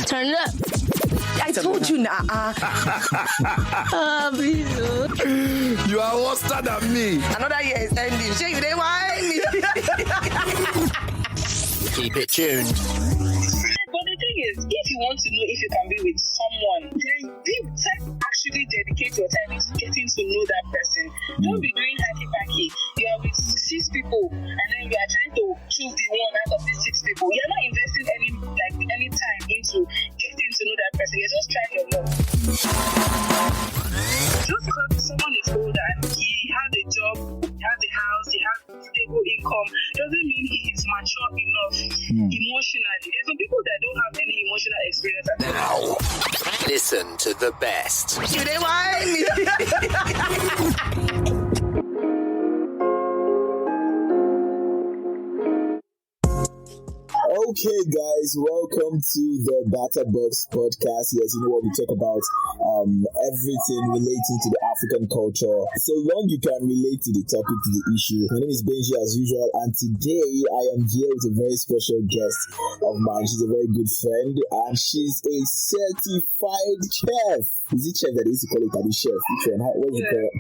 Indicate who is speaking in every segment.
Speaker 1: Turn it up. I told you now. Please.
Speaker 2: You are worse than me.
Speaker 1: Another year is ending. Sure, you didn't whine me.
Speaker 2: Keep it tuned.
Speaker 3: But the thing is, if you want to know if you can be with someone, then actually dedicate your time into getting to know that person. Don't be doing hacky-packy. You are with 6 people, and then you are trying to choose the one out of the 6 people. You're not investing any time into getting to know that person. You're just trying your luck. Just because someone is older and he has a job, he has a house, he has stable income, doesn't mean he is mature enough emotionally. There's some people that don't have any emotional experience at all.
Speaker 2: Listen to the best.
Speaker 1: You didn't whine me.
Speaker 4: Okay, guys, welcome to the Batterbox podcast. Yes, you know what we talk about, everything relating to the African culture. So long you can relate to the topic, to the issue. My name is Benji as usual, and today I am here with a very special guest of mine. She's a very good friend, and she's a certified chef. Is it chef that they used to call it? Are chef? Which one? What's it called?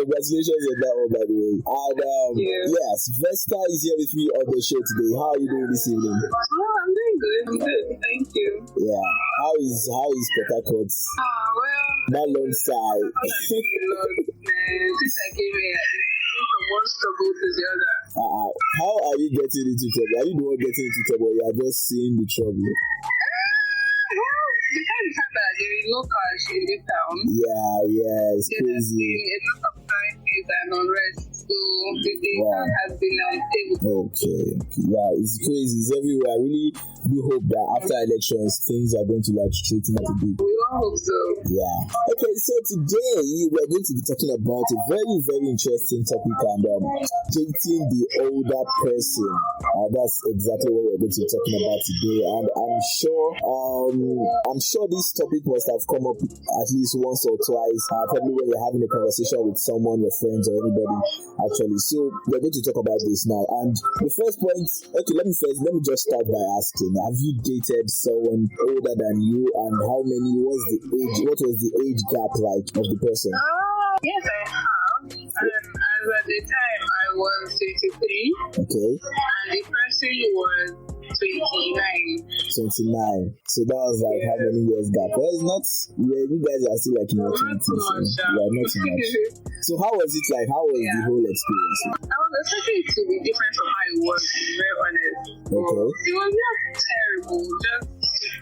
Speaker 4: Congratulations on that one, by the way. And yes, Vesta is here with me on the show today. How are you doing this evening?
Speaker 3: Oh, I'm doing good. I'm good. Thank you.
Speaker 4: Yeah. How is Port Harcourt?
Speaker 3: Well.
Speaker 4: That long side.
Speaker 3: Since I came here, from one struggle to the other.
Speaker 4: How are you getting into trouble? Are you the one getting into trouble? You are just seeing the trouble.
Speaker 3: Well, because the fact that there is no cash in this town.
Speaker 4: Yeah, it's crazy.
Speaker 3: There's been a lot of crisis and unrest. So the town has been unstable.
Speaker 4: Okay. Yeah, it's crazy. It's everywhere. I really do hope that after elections, things are going to straighten out a bit.
Speaker 3: We all hope so.
Speaker 4: Yeah. Okay, so today we're going to be talking about a very, very interesting topic, and dating the older person. That's exactly what we're going to be talking about today. And I'm sure this topic must have come up at least once or twice. Probably when you're having a conversation with someone, your friends or anybody. Actually, so we're going to talk about this now. And the first point, okay, let me just start by asking: have you dated someone older than you, and how many? What was the age gap like of the person?
Speaker 3: Yes, I have. As at the time, I was 23.
Speaker 4: Okay.
Speaker 3: And the person was 29.
Speaker 4: 29. So that was how many years gap? Well, it's not. You guys are still in your 20s.
Speaker 3: Not too much.
Speaker 4: Yeah, not too much. So how was it like? How was the whole experience?
Speaker 3: I was expecting it to be different from how it was, to be very honest.
Speaker 4: Okay.
Speaker 3: It was not terrible. Just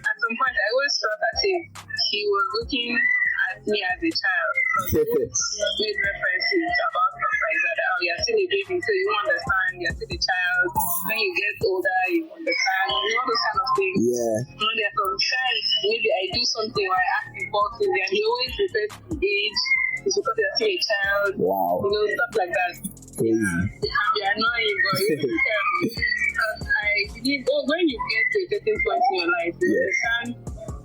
Speaker 3: at some point, I always felt as if he was looking at me as a child. Made references about stuff like that. Oh, you're still a baby, so you won't understand. You're still a child. When you get older, you understand. You know, those kind of things.
Speaker 4: Yeah.
Speaker 3: You know, there are some times maybe I do something or I ask impulsively, and he always refers to the age. It's because you're still a child.
Speaker 4: Wow.
Speaker 3: You know, stuff like that.
Speaker 4: Crazy.
Speaker 3: It can be annoying, but it really can be. Because I believe when you get to a certain point in your life, you understand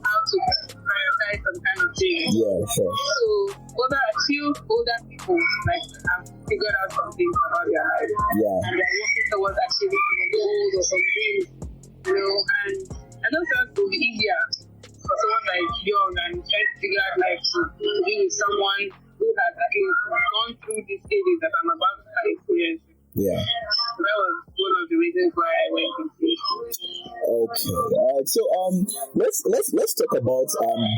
Speaker 3: how to prioritize some kind of thing.
Speaker 4: Yeah, sure.
Speaker 3: So, a few older people have figured out some things about their life.
Speaker 4: Yeah.
Speaker 3: And they're working towards achieving some goals or some dreams. You know, and I just felt it would be easier for someone that is young and trying to figure out life to be with someone who has at least gone through these stages that I'm about to start experiencing.
Speaker 4: Yeah.
Speaker 3: That was one of the reasons why I went into it.
Speaker 4: Okay. So let's talk about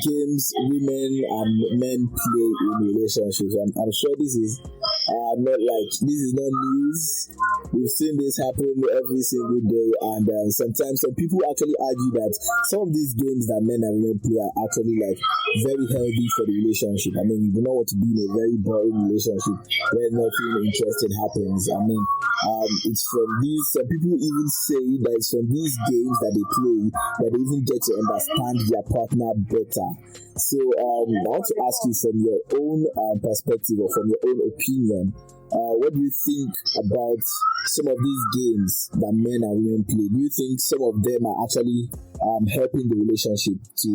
Speaker 4: games women and men play in relationships. I'm sure this is not news. We've seen this happen every single day, and sometimes some people actually argue that some of these games that men and women play are actually very healthy for the relationship. I mean, you do not want to be in a very boring relationship where nothing interesting happens. I mean, it's from these. Some people even say that it's from these games that they play that they even get to understand their partner better. So I want to ask you from your own perspective or from your own opinion, what do you think about some of these games that men and women play? Do you think some of them are actually helping the relationship to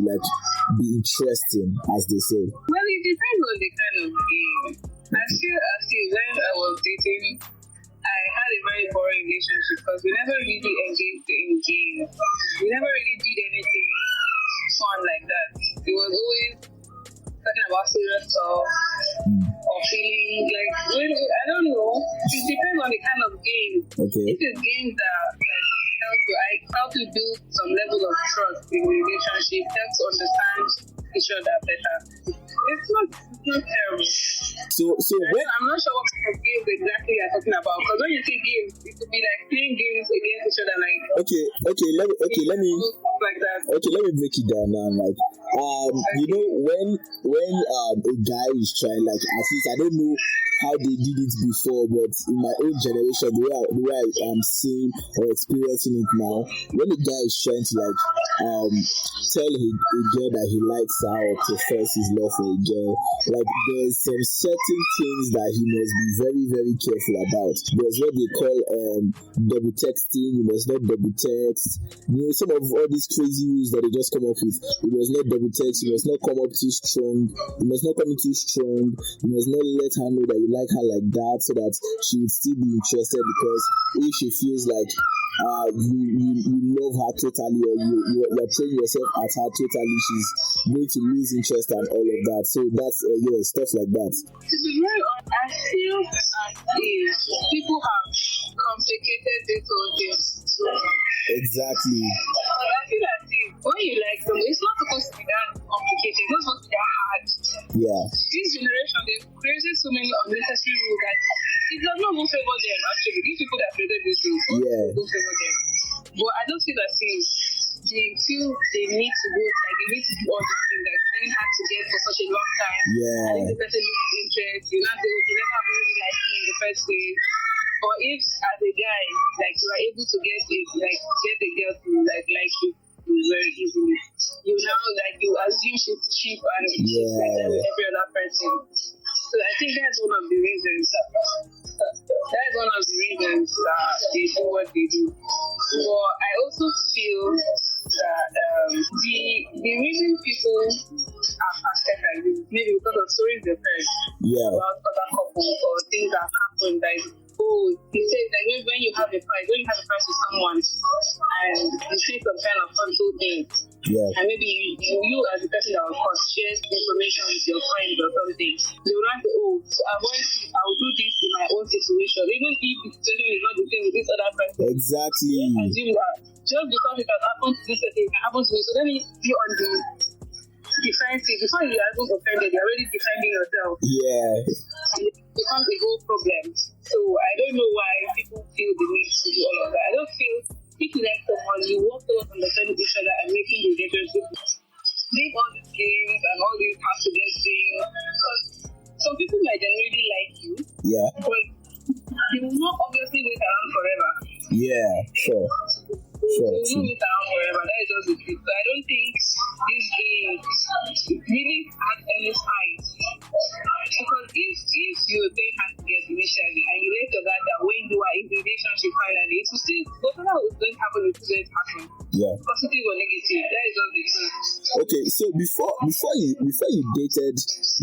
Speaker 4: be interesting, as they say?
Speaker 3: Well, it depends on the kind of game. I feel when I was dating, I had a very boring relationship because we never really engaged in games. We never really did anything tough or feeling like I don't know. It depends on the kind of game.
Speaker 4: Okay.
Speaker 3: If it's games that like help you build some level of trust in the relationship, help to understand each other better. It's not terrible.
Speaker 4: So when
Speaker 3: I'm not sure what kind of games exactly you're talking about. Because when you say games, it could be like playing games against each other, like
Speaker 4: let me
Speaker 3: stuff like that.
Speaker 4: okay, let me break it down now. Like, you know, when a guy is trying, like, at least I don't know how they did it before, but in my own generation, the way I'm seeing or experiencing it now, when a guy is trying to like tell a girl that he likes her or profess his love for a girl, like there's some certain things that he must be very, very careful about. There's what they call double texting. You must not double text. You know, some of all these crazy rules that they just come up with. You must not double text. You must not come up too strong. You must not come in too strong. You must not let her know that you like her like that, so that she would still be interested, because if she feels like you love her totally, or you're throwing yourself at her totally, she's going to lose interest and all of that. So that's stuff like that.
Speaker 3: To be very honest, I feel as if people have complicated this whole thing so much.
Speaker 4: Exactly.
Speaker 3: But I feel as if when you like them, it's not supposed to be that complicated. It's not supposed to be that hard.
Speaker 4: Yeah.
Speaker 3: This generation, they've created so many unnecessary rules that it does not even favor them, actually. These people that created these rules don't favor them. But I don't feel as if they feel they need to go, like they need to do all these things that they had to get for such a long time.
Speaker 4: Yeah.
Speaker 3: And if the person loses interest, you know, they never really liked me in the first place. Or if as a guy, like you are able to get a girl to like you very easily, you now like you assume she's cheap and she's like that with every other person. So I think that's one of the reasons. That is one of the reasons they do what they do. But I also feel that the reason people are affected like this maybe because of stories they've heard about other couples or things that have happened, like he says that when you have a fight with someone and you say some kind of hurtful thing, and maybe you as the person that was caught shares information with your friend or something, they will not say, to avoid this, I will do this in my own situation, even if the situation is not the same with this other person.
Speaker 4: Exactly.
Speaker 3: Assume that just because it has happened to this person, it can happen to me. So let me be on the defensive. Before you are even offended, you're already defending yourself.
Speaker 4: Yeah.
Speaker 3: And it becomes a whole problem. So I don't know why people feel the need to do all of that. I don't feel if you like someone, you work towards understanding each other and making the relationship. Leave all these games and all these have to get things. Because some people might genuinely like you. Yeah. But they will not obviously wait around forever.
Speaker 4: Yeah, sure.
Speaker 3: They will not wait around forever. That is just the truth. So I don't think this game really has any size. Because if you were paying hand to get initially and you let your guard that when you are in the relationship finally, it will still whatever is going to happen, it will just happen. Yeah. Positive or negative. That is just the truth.
Speaker 4: Okay, so before you dated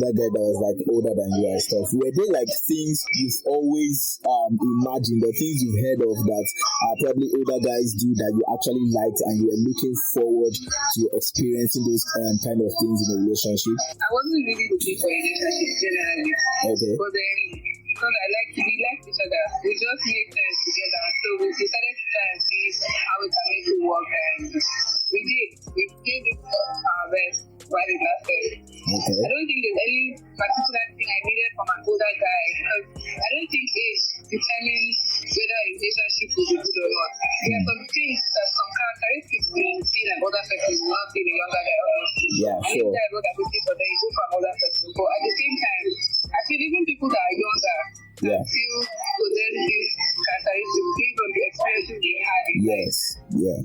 Speaker 4: that guy that was like older than you and stuff, were there like things you've always imagined or things you've heard of that probably older guys do that you actually liked and you were looking forward to experiencing those kind of things in a relationship?
Speaker 3: I wasn't really looking for a relationship generally. Okay. But then because we liked each other, we just made sense together. So we decided to try and see how we can make it work, and we did. We gave it our best while it lasted. Okay. I don't think there's any particular thing I needed from an older guy, because I don't think age determines whether a relationship will be good or not. There are some things that some characteristics being seen an older person will not see in a younger guy, obviously. Yeah, sure. And if there are other people for them, you go for an older person. But at the same time, I feel even people that are younger feel possess these characteristics based on the experiences they had.
Speaker 4: Yes. Yeah.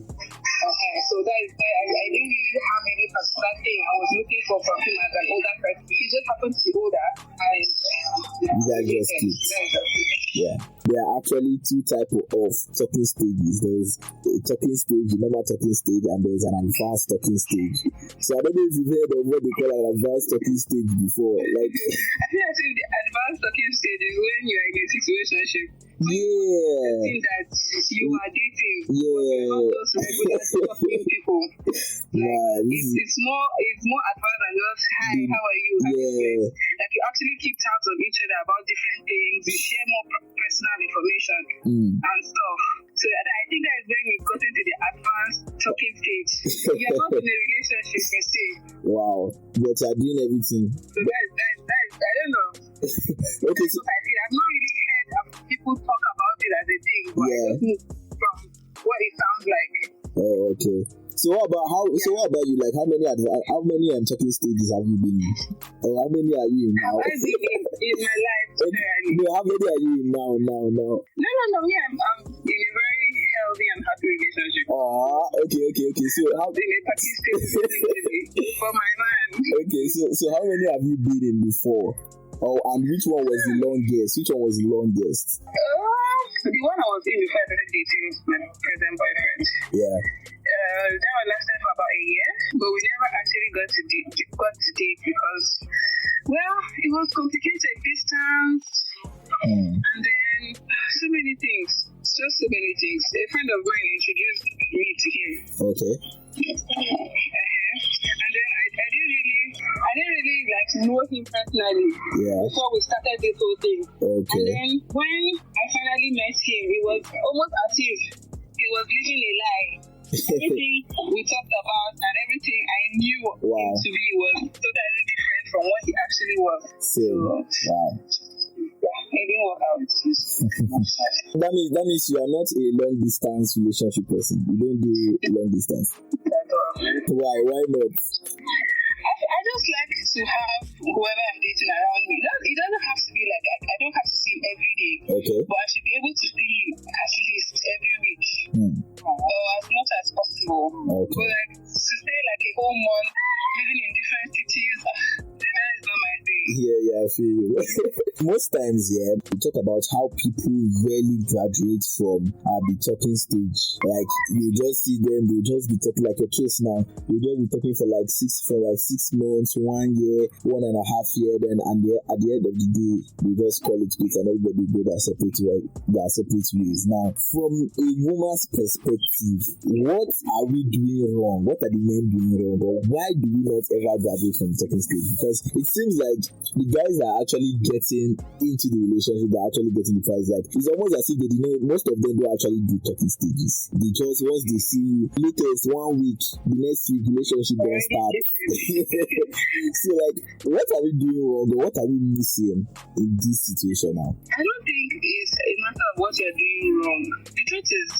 Speaker 3: Okay, so that is why I didn't really have any particular thing I was looking for from him as an older person. He just happened to be older, and
Speaker 4: you guys just clicked. Yeah. There are actually two types of talking stages. There's a talking stage, the normal talking stage, and there's an advanced talking stage. So I don't know if you've heard of what they call an advanced talking stage before. Like,
Speaker 3: I think actually the advanced talking stage is when you're in a situationship.
Speaker 4: Yeah.
Speaker 3: That you are dating.
Speaker 4: Yeah.
Speaker 3: Not those regular people. It's more advanced than just hi, how are you?
Speaker 4: Yeah.
Speaker 3: Like you actually keep tabs on each other about different things. You share more personal information and stuff. So I think that is when we've gotten to the advanced talking stage. You're not in a relationship per se.
Speaker 4: Wow, but you're doing everything.
Speaker 3: So that I don't know.
Speaker 4: Okay,
Speaker 3: So I feel I've not really heard people talk about it as a thing, but I just know from what it sounds like.
Speaker 4: Oh, okay. So what about you? Like how many talking stages have you been in? Or how many are you in now?
Speaker 3: I've been in my life generally.
Speaker 4: No, how many are you in now?
Speaker 3: No. Yeah, I'm in a very healthy and happy relationship.
Speaker 4: Okay. So how
Speaker 3: in a talking stage for my man.
Speaker 4: Okay, so how many have you been in before? Oh, and which one was the longest?
Speaker 3: The one I was in before I started dating my present boyfriend.
Speaker 4: Yeah.
Speaker 3: That was lasted for about a year, but we never actually got to date because, well, it was complicated distance, and then so many things. A friend of mine introduced me to him.
Speaker 4: Okay.
Speaker 3: And then I didn't really like know him personally before we started this whole thing.
Speaker 4: Okay.
Speaker 3: And then when I finally met him, it was almost as if he was living a lie. Everything we talked about and everything I knew him to be was totally different from what he actually was. It didn't work out.
Speaker 4: That means you are not a long distance relationship person. You don't do long distance. Why not?
Speaker 3: I just like to have whoever I'm dating around me. It doesn't have to be like I don't have to see him every day.
Speaker 4: Okay.
Speaker 3: But I should be able to see him at least every week. Or as much as possible.
Speaker 4: Okay.
Speaker 3: But like to stay like a whole month living in different cities, that is not my thing.
Speaker 4: Yeah, I feel you. Most times, we talk about how people rarely graduate from the talking stage. Like you just see them, they just be talking like a case now. You just be talking for like 6 months, 1 year, 1.5 years, then at the end of the day, they just call it quits and everybody go their separate ways. Now, from a woman's perspective, what are we doing wrong? What are the men doing wrong? Or why do we not ever graduate from the talking stage? Because it seems like the guys are actually getting into the relationship, they're actually getting the prize. Like it's almost as if they didn't know. Most of them don't actually do talking stages. They just once they see you, latest 1 week, the next week relationship don't start. So like, what are we doing wrong? Or what are we missing in this situation now?
Speaker 3: I don't think it's a matter of what you're doing wrong. The truth is,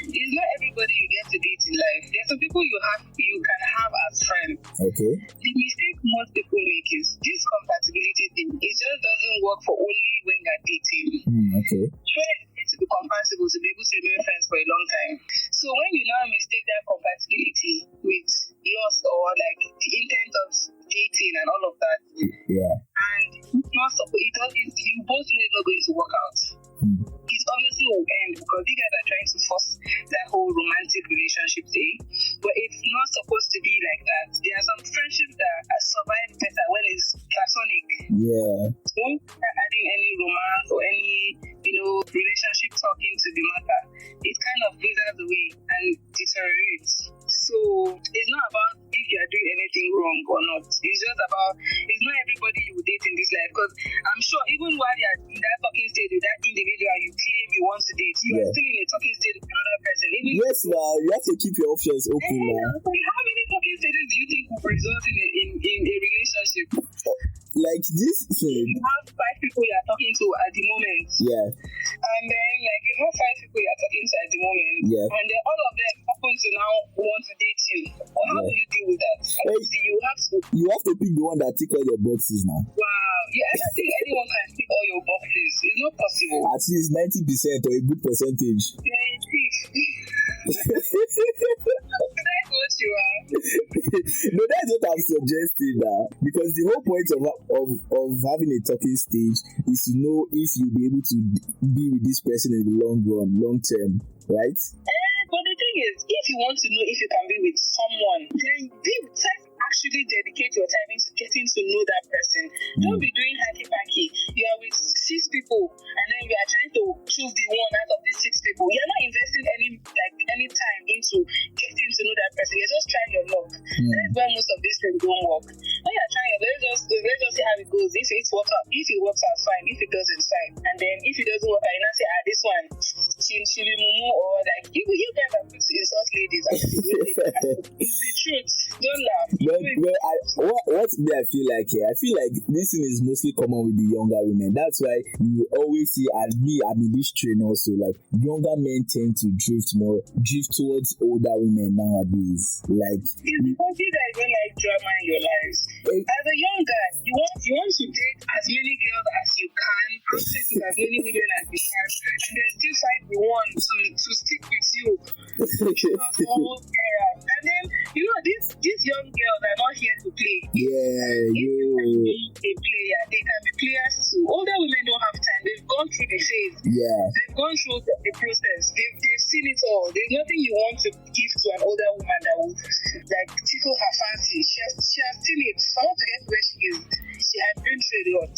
Speaker 3: it's not everybody you get to date in life. There are some people you can have as friends.
Speaker 4: Okay.
Speaker 3: The mistake most people make is this compatibility thing. It just doesn't work for only when you're dating.
Speaker 4: Okay.
Speaker 3: Friends need to be compatible to be able to remain friends for a long time. So when you now mistake that compatibility with lust or like the intent of dating and all of that, and you both know it's not going to work out. It obviously will end because you guys are trying to force that whole romantic relationship thing, but it's not supposed to be like that. There are some friendships that survive better when it's platonic. Don't start adding any romance or any relationship talking to the matter. It kind of withers away and deteriorates. So it's not about if you are doing anything wrong or not. It's just about, it's not everybody you date in this life, because I'm sure even while you're in that talking stage with that individual you claim you want to date, you are still in a talking stage with another person.
Speaker 4: Yes, now you have to keep your options open now.
Speaker 3: How many talking stages do you think will result in a relationship?
Speaker 4: Like this thing.
Speaker 3: You have 5 people you are talking to at the moment. And then like you have 5 people you are talking to at the moment. And then all of them happen to now want to date you. How do you deal with that? Obviously, you have to pick the one that tick all your boxes now. Wow. I don't think anyone can tick all your boxes. It's not possible.
Speaker 4: At least 90% or a good percentage.
Speaker 3: That's what you are.
Speaker 4: No, that's what I'm suggesting now. Because the whole point of having a talking stage is to know if you'll be able to be with this person in the long run, long term, right?
Speaker 3: But the thing is, if you want to know if you can be with someone, then actually dedicate your time into getting to know that person. Don't be doing hacky-packy. You are with 6 people and then you are trying to choose the one out of these 6 people. You're not investing any time into getting to know that person. You're just trying your luck. work. That's why most of these things don't work. When you're trying, let's just see how it goes. If it works out, fine. If it doesn't, fine. And then if it doesn't work out, you now say, this one, she will mumu, or like you guys are quick to insult ladies. It's the truth. Don't laugh.
Speaker 4: What do I feel like here? I feel like this thing is mostly common with the younger women. That's why you always see, and me, I'm in this train also, like younger men tend to drift towards older women nowadays. Like
Speaker 3: it's because you guys don't like drama in your lives. As a young guy, you want to date as many girls as you can, access to as many women as you can, and then still find the one to stick with you. And then these young girls are not here to play.
Speaker 4: Yeah,
Speaker 3: a player, they can be players too. Older women don't have time. They've gone through the phase.
Speaker 4: Yeah.
Speaker 3: They've gone through the process. They've seen it all. There's nothing you want to give to an older woman that will like tickle her fancy. She has seen it. For her to get where she is, she has been through a lot.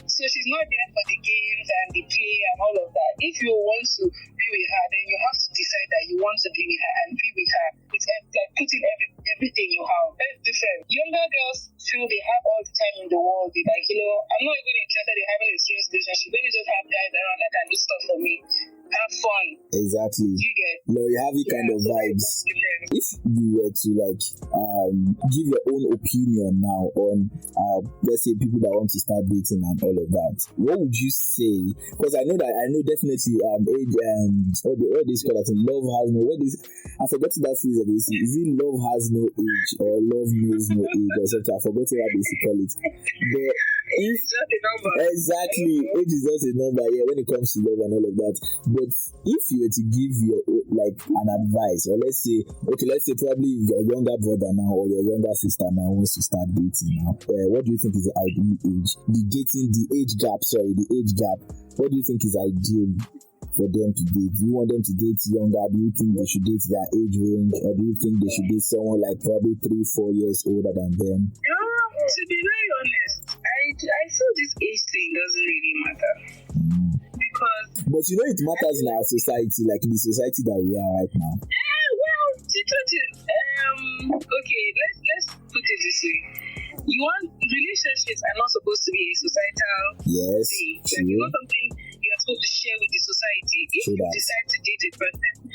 Speaker 3: So she's not there for the games and the play and all of that. If you want to be with her, then you have to decide that you want to be with her and be with her. It's like putting everything you have. That's different. Younger girls feel they have all the time in the world. They're like, I'm not even interested in having a serious relationship. Let me just have guys around that can do stuff for me. Have fun.
Speaker 4: Exactly.
Speaker 3: You get
Speaker 4: heavy kind of vibes. If you were to give your own opinion now on let's say people that want to start dating and all of that, what would you say? Because I know definitely age what this called, I think love has no I forgot that phrase that they say. Is it love has no age or love knows no age or something? I forgot what they call it. But
Speaker 3: it's just a number.
Speaker 4: Exactly. Age is just a number, when it comes to love and all of that. But if you were to give your an advice, or let's say probably your younger brother now or your younger sister now wants to start dating now, what do you think is the ideal age? The age gap. What do you think is ideal for them to date? Do you want them to date younger? Do you think they should date their age range, or do you think they should date someone like probably 3-4 years older than them?
Speaker 3: To be very honest, I feel this age thing doesn't really matter.
Speaker 4: But it matters in our society, like in the society that we are right now.
Speaker 3: Well, the truth is, okay, let's put it this way. Relationships are not supposed to be a societal thing. Like, it's not something you're supposed to share with the society. If you decide to date a person,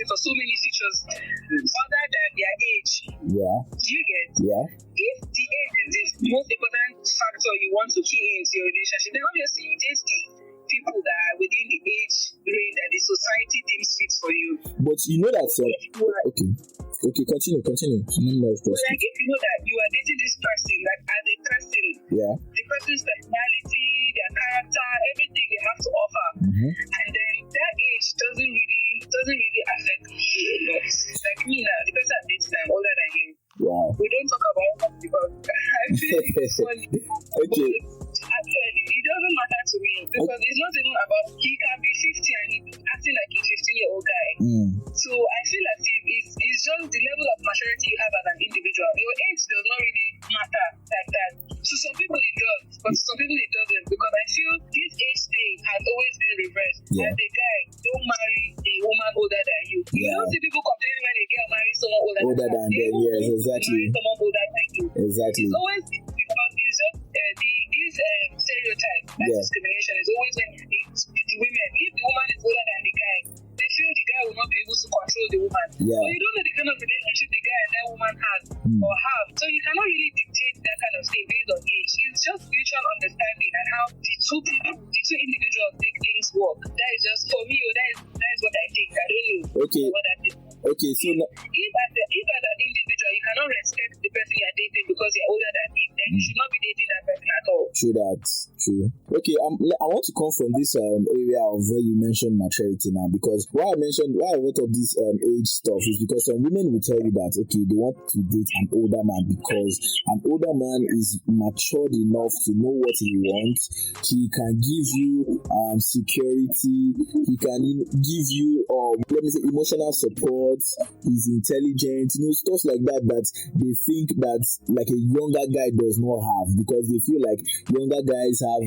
Speaker 3: for so many features other than their age. Yeah. Do you get?
Speaker 4: Yeah.
Speaker 3: If the age is the most important factor you want to key into your relationship, then obviously you date the people that are within the age range that the society deems fit for you.
Speaker 4: But you know that okay, continue.
Speaker 3: Like if you know that you are dating this person, like as a person, the person's personality, their character, everything they have to offer, and then that age doesn't really affect you a lot. Like me now, the person I'm dating, I'm older than him.
Speaker 4: Wow.
Speaker 3: We don't talk about that because I feel it's funny.
Speaker 4: Okay.
Speaker 3: Actually, it doesn't matter to me because it's not even about he can be 50 and he's acting like a 15-year-old guy. So I feel as if it's just the level of maturity you have as an individual. Your age does not really matter like that. To some people it does, but to some people it doesn't, because I feel this age thing has always been reversed. As a guy, don't marry a woman older than you. You don't see people complaining when a girl marries someone older than them.
Speaker 4: Yes, exactly.
Speaker 3: Marry someone older than you.
Speaker 4: Exactly.
Speaker 3: It's always because it's just this stereotype and discrimination is always when it's the women. If the woman is older than the guy, they feel the guy will not be able to control the woman. But you don't know the kind of relationship the guy and that woman has or have. So you cannot really dictate that kind of thing based on age. It's just mutual understanding and how the two individuals make things work. That is just for me, that is what I think. I don't know what that is.
Speaker 4: Okay, so
Speaker 3: if as an individual you cannot respect the person you are dating because you're older than him, then you should not be dating that person at all.
Speaker 4: True. Okay, I want to come from this area of where you mentioned maturity now, because why I wrote up this age stuff is because some women will tell you that they want to date an older man because an older man is matured enough to know what he wants. He can give you security. He can give you let me say emotional support. He's intelligent, stuff like that they think that like a younger guy does not have, because they feel like younger guys have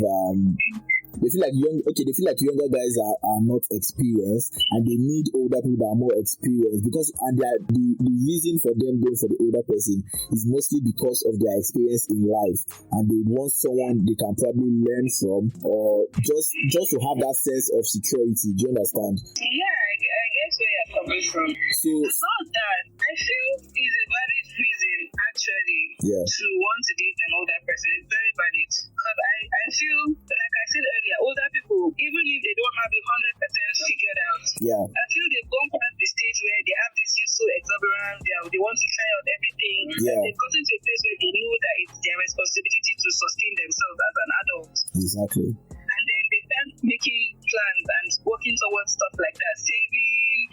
Speaker 4: they feel like younger guys are not experienced, and they need older people that are more experienced, because the reason for them going for the older person is mostly because of their experience in life, and they want someone they can probably learn from, or just to have that sense of security. Do you understand?
Speaker 3: Yeah, I guess where you're coming from.
Speaker 4: So
Speaker 3: It's not that. I feel is a valid reason actually to want to date an older person. It's very valid, because I feel, like I said earlier, older people, even if they don't have it 100% figured out, I feel they've gone past the stage where they have this youth so exuberant, they want to try out everything, and they've gotten to a place where they know that it's their responsibility to sustain themselves as an adult.
Speaker 4: Exactly.
Speaker 3: And then they start making plans and working towards stuff like that, saving,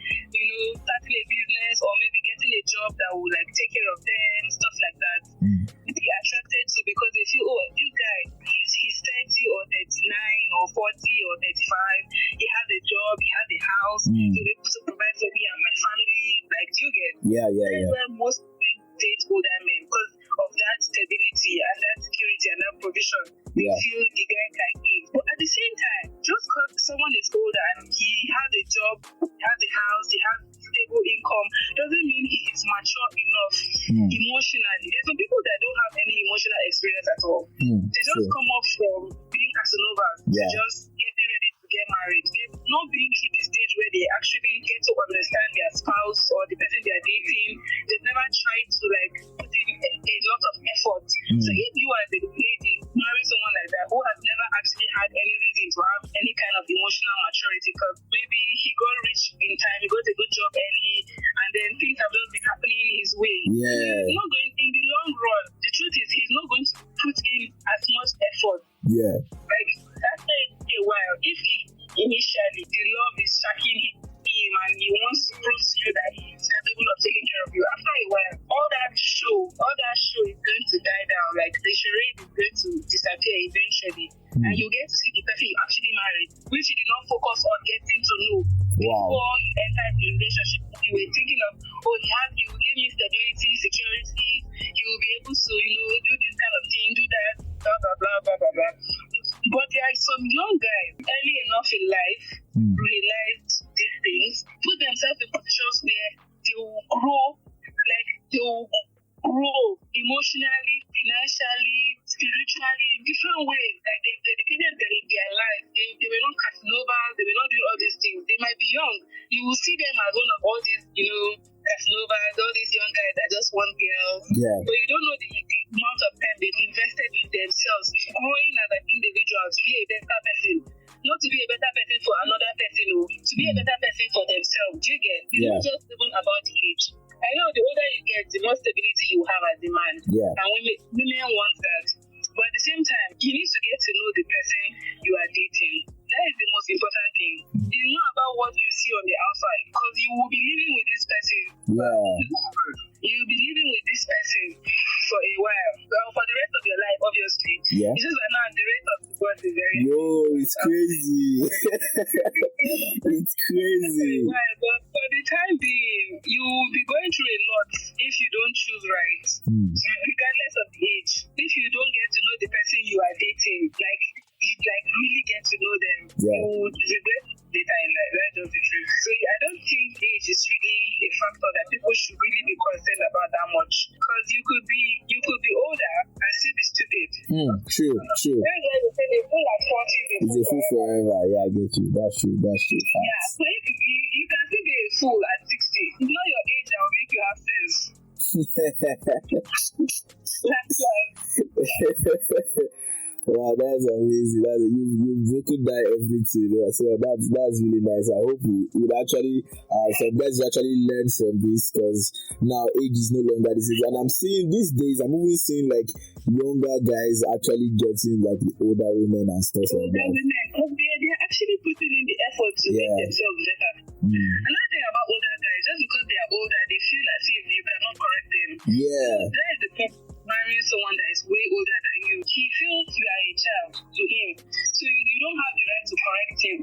Speaker 3: starting a business, or maybe getting a job that will like take care of them, stuff like that. They're attracted to, because they feel, oh, this guy, he's 30 or 39 or 40 or 35, he has a job, he has a house, he'll be able to provide for me and my family. Like, do you get? That's where most men date older men, because of that stability and that security and that provision they feel the guy can give. But at the same time, just because someone is older and he has a job, he has a house, he has stable income, doesn't mean he is mature enough emotionally. There's some people that don't have any emotional experience at all. They just come off from being Casanovas to just getting ready to get married. They've not been through the stage where they actually get to understand their spouse or the person they are dating. They've never tried to like put in a lot of effort. So if you as a lady marry someone like that who has never actually had any reason to have any kind of emotional maturity, because maybe he got rich in time, he got a good job early, and then things have just been happening his way. He's not going, in the long run, the truth is he's not going to put in as much effort. Like after a while, if he initially the love is shocking him and he wants to prove to you that he is capable of taking care of you, after a while, all that show is going to die down. Like the charade is going to disappear eventually, and you get to see the person you actually married, which you did not focus on getting to know before you entered the relationship. You were thinking of, oh, he will give me stability, security, he will be able to, do this kind of thing, do that, blah blah blah blah blah blah. But there are some young guys early enough in life realized these things, put themselves in positions where they will grow emotionally, financially, spiritually, in different ways. Like they've dedicated their life. They were not Casanovas, they were not doing all these things. They might be young. You will see them as one of all these, Casanovas, all these young guys that just want girls. But you don't know the amount of time they've invested in themselves, growing as an individual to be a better person. Not to be a better person for another person, to be a better person for themselves. Do you get? It's not just even about the age. I know the older you get, the more stability you have as a man. And women want that. But at the same time, you need to get to know the person you are dating. That is the most important thing. It's not about what you see on the outside, because you will be living with this person. You will be living with this person for a while. Well, for the rest of your life, obviously. It's just that now the rate of divorce is very
Speaker 4: it's crazy. It's crazy.
Speaker 3: But for the time being, you will be going through a lot if you don't choose right. Regardless of the age. If you don't get to know the person you are dating, really get to know them, you would regret later in life. That's just the truth. So I don't think age is really a factor that people should really be concerned about that much. Because you could be older and still be stupid.
Speaker 4: True.
Speaker 3: That's why they say a fool at 40
Speaker 4: is a fool forever. I get you. That's true.
Speaker 3: So if you can still be a fool at 60. It's not your age that will make you have sense. That's why.
Speaker 4: Wow, that's amazing. You've broken down everything there. So that's really nice. I hope we would actually some guys actually learn from this, because now age is no longer this. And I'm seeing these days, I'm even seeing like younger guys actually getting like the older women and stuff like that.
Speaker 3: They're actually putting in the effort to make themselves better. Another thing about older guys, just because they are older, they feel as if you cannot correct them. That is the problem. Marrying someone that is way older than you, he feels you are a child to him, so you don't have the right to correct him.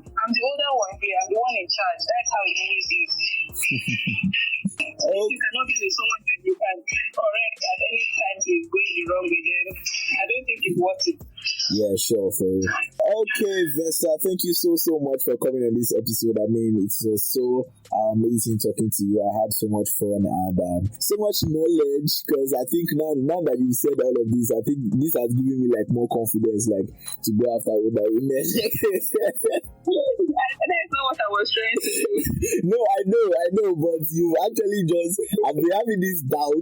Speaker 3: I'm the older one here, I'm the one in charge. That's how it always is. You cannot be with someone that you can correct at any time he's going the wrong way, then I don't think it's worth it.
Speaker 4: Yeah, sure, for you. Okay, Vesta, thank you so much for coming on this episode. I mean, it was so amazing talking to you. I had so much fun and so much knowledge, because I think now that you said all of this, I think this has given me like more confidence, like to go after older women.
Speaker 3: That's not what I was trying to do.
Speaker 4: No, I know, but you actually just, I've been having this doubt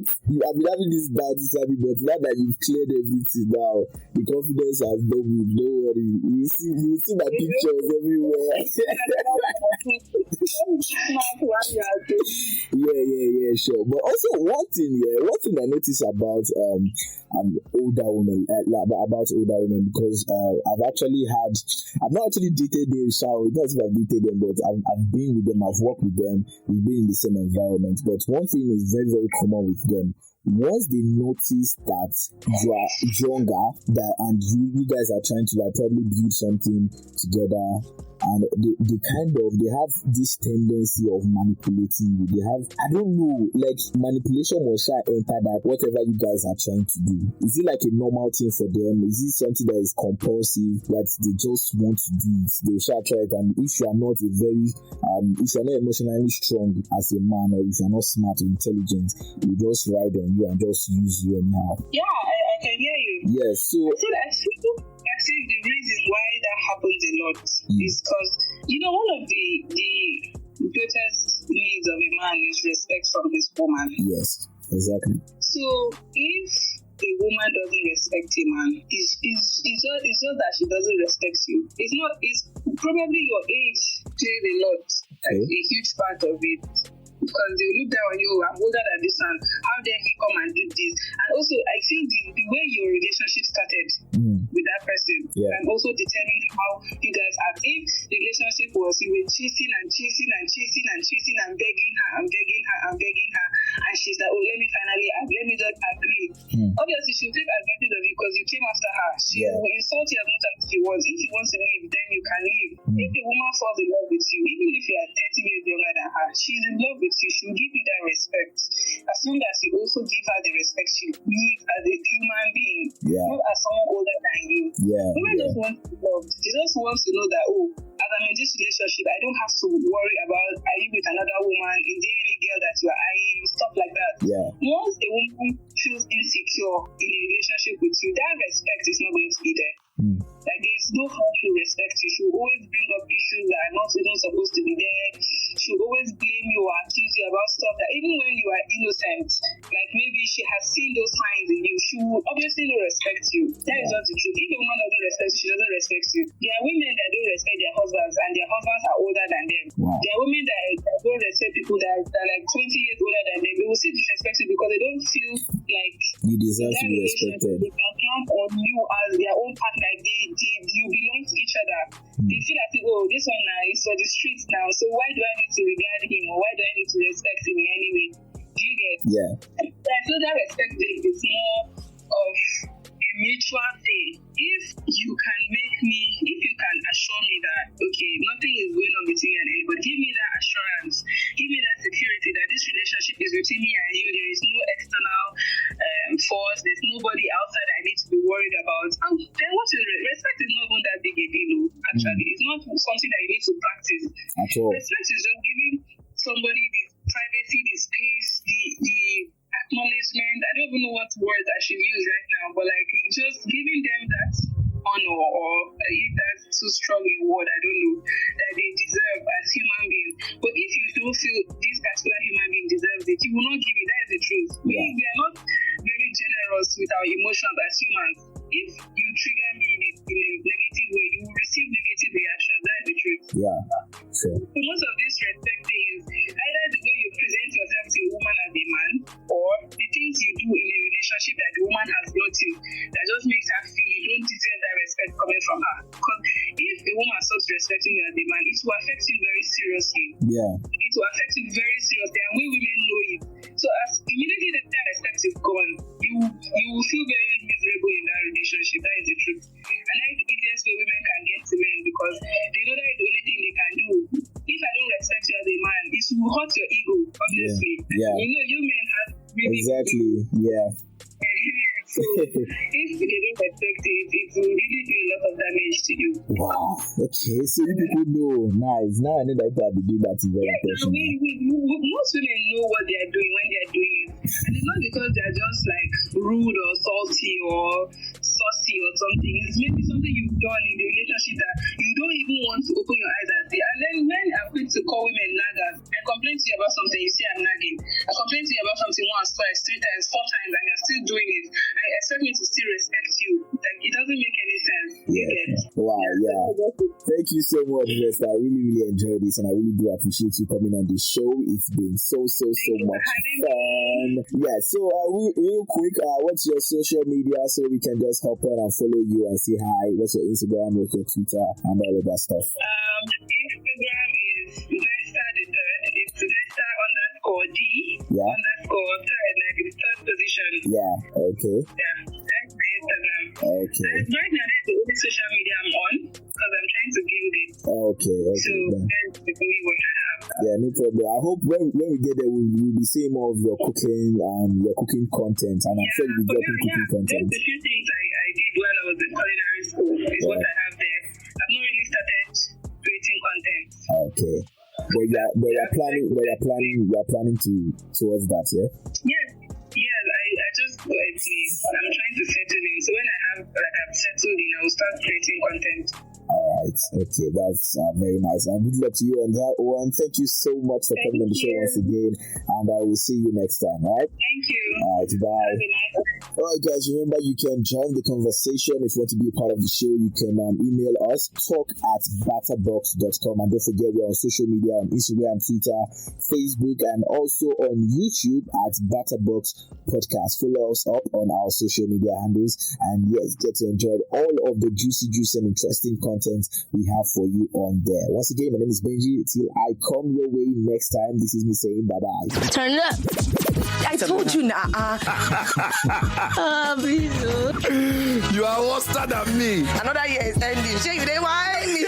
Speaker 4: inside me, but now that you've cleared everything now, the confidence has doubled. Don't worry, you will see my pictures everywhere. Yeah, sure. But also one thing I noticed about older women, because I've not actually dated them, so not if I've dated them, but I've been with them, I've worked with them, we've been in the same environment. But one thing is very, very common with them. Once they notice that you are younger, and you guys are trying to probably build something together, and they have this tendency of manipulating you. They have, I don't know, like manipulation must enter that whatever you guys are trying to do. Is it like a normal thing for them? Is it something that is compulsive that they just want to do it? They shall try it, and if you are not if you are not emotionally strong as a man, or if you are not smart or intelligent, they just ride on you and just use you anyhow.
Speaker 3: Yeah, I can hear you.
Speaker 4: Yes, so
Speaker 3: I feel the reason why that happens a lot is because, one of the greatest needs of a man is respect from his woman.
Speaker 4: Yes, exactly.
Speaker 3: So if a woman doesn't respect a man, it's just that she doesn't respect you. It's probably your age plays a lot, like a huge part of it. Because they look down on you, I'm older than this one, how dare he come and do this? And also, I feel the way your relationship started with that person can also determine how you guys act. If the relationship was you were chasing and begging her, and she's like, oh, let me just agree. Obviously, she'll take advantage of you because you came after her. She will insult you as much as she wants. If you want to leave, then you can leave. If a woman falls in love with you, even if you are 30 years younger than her, she's in love with you, she'll give you that respect. As long as you also give her the respect she needs as a human being, not as someone older than you. Women just want to be loved. They just want to know that, oh, as I'm in this relationship, I don't have to worry about, are you with another woman? Is there any girl that you are eyeing? Stuff like that. Once a woman feels insecure in a relationship with you, that respect is not going to be there. Like, there's no how to respect you. She'll always bring up issues that are not even supposed to be there. She'll always blame you or accuse you about stuff that even when you are innocent, like maybe she has seen those signs in you, she will obviously not respect you. That is not the truth. If a woman doesn't respect you, she doesn't respect you. There are women that don't respect their husbands, and their husbands are older than them. There are women that don't respect people that are like 20 years older than them. They will still disrespect you because they don't feel like
Speaker 4: you deserve to be respected.
Speaker 3: They can count on you as their own partner. You belong to each other. They feel like, oh, this one now is for the streets now, so why do I need to regard him, or why do I need to respect him in any way? Do you get?
Speaker 4: Yeah.
Speaker 3: So that respect thing is more of a mutual thing. If you can assure me that, okay, nothing is going on between you and anybody, give me that assurance, give me that security that this relationship is between me and you, there is no external force, there's nobody outside I need to be worried about. And then what is respect is not even that big a deal, actually. It's not something that you need to practice.
Speaker 4: At all.
Speaker 3: Respect is just giving somebody the privacy, the space, the acknowledgement. I don't even know what words I should use right now, but like just giving them that honor, or if that's too strong a word, I don't know, that they deserve as human beings. But if you don't feel this particular human being deserves it, you will not give it. That is the truth. We are not very generous with our emotions as humans. If you trigger me in a negative way, you will receive negative reactions. That is the truth.
Speaker 4: Yeah, sure.
Speaker 3: So most of this respect thing is either the way you present yourself to a woman as a man, or the things you do in a relationship that the woman has noticed that just makes her feel you don't deserve that respect coming from her. Because if a woman stops respecting you as a man, it will affect you very seriously. It will affect you very seriously, and we women know it. So as immediately that respect is gone, you will feel very miserable in that relationship. That is the truth. And that is the easiest way women can get to men, because they know that is the only thing they can do. If I don't respect you as a man, it will hurt your ego, obviously. You know, you men have really
Speaker 4: exactly.
Speaker 3: So if they don't respect it, it will really do a lot of damage to you.
Speaker 4: Wow. Okay, so you people know. Nice. Now I know that people be doing that is very
Speaker 3: Yes, most women know what they are doing when they are doing it. And it's not because they are just like rude or salty or saucy or something. It's maybe something you've done in the relationship that you don't even want to open your eyes and see. And then when I'm quick to call women naggers, I complain to you about something, you say I'm nagging. I complain to you about something once, twice, 3 times, 4 times, and you're still doing it. I expect me to still respect you. Like, it doesn't make any sense.
Speaker 4: Yeah. Wow, yeah. Thank you so much, Vesta. I really, really enjoyed this, and I really do appreciate you coming on the show. It's been so much fun. Yeah, so real quick, what's your social media so we can just hop on and follow you and say hi? What's your Instagram, what's your Twitter, and all of that stuff?
Speaker 3: Instagram is Vesta the third. It's Vesta_D _third, like the third position.
Speaker 4: Yeah, okay.
Speaker 3: Yeah, that's my Instagram.
Speaker 4: Okay.
Speaker 3: And right now, that's the only social media I'm on because I'm trying to build it.
Speaker 4: Okay.
Speaker 3: So that's the only one I have.
Speaker 4: Yeah, no problem. I hope when we get there, we'll be seeing more of your cooking content, and I'm sure you'll be dropping cooking content.
Speaker 3: There's a few things I did when I was in culinary school. Is what I have there. I've not really started creating content.
Speaker 4: Okay. But you're planning towards that, yeah?
Speaker 3: Yes. I just got a place. I'm trying to settle in. So when I've settled in, I will start creating content.
Speaker 4: Alright, okay, that's very nice. And good luck to you on that one. Thank you so much for coming on the show once again, and I will see you next time, alright?
Speaker 3: Thank you.
Speaker 4: Alright, bye. Alright guys, remember you can join the conversation. If you want to be a part of the show, you can email us, talk@batterbox.com, and don't forget we're on social media on Instagram, Twitter, Facebook, and also on YouTube at Batterbox Podcast. Follow us up on our social media handles, and yes, get to enjoy all of the juicy and interesting content we have for you on there. Once again, my name is Benji. Till I come your way next time, this is me saying bye-bye.
Speaker 1: Turn it up. I told you nah.
Speaker 2: You are worse than me.
Speaker 1: Another year is ending. Sure, you didn't whine me.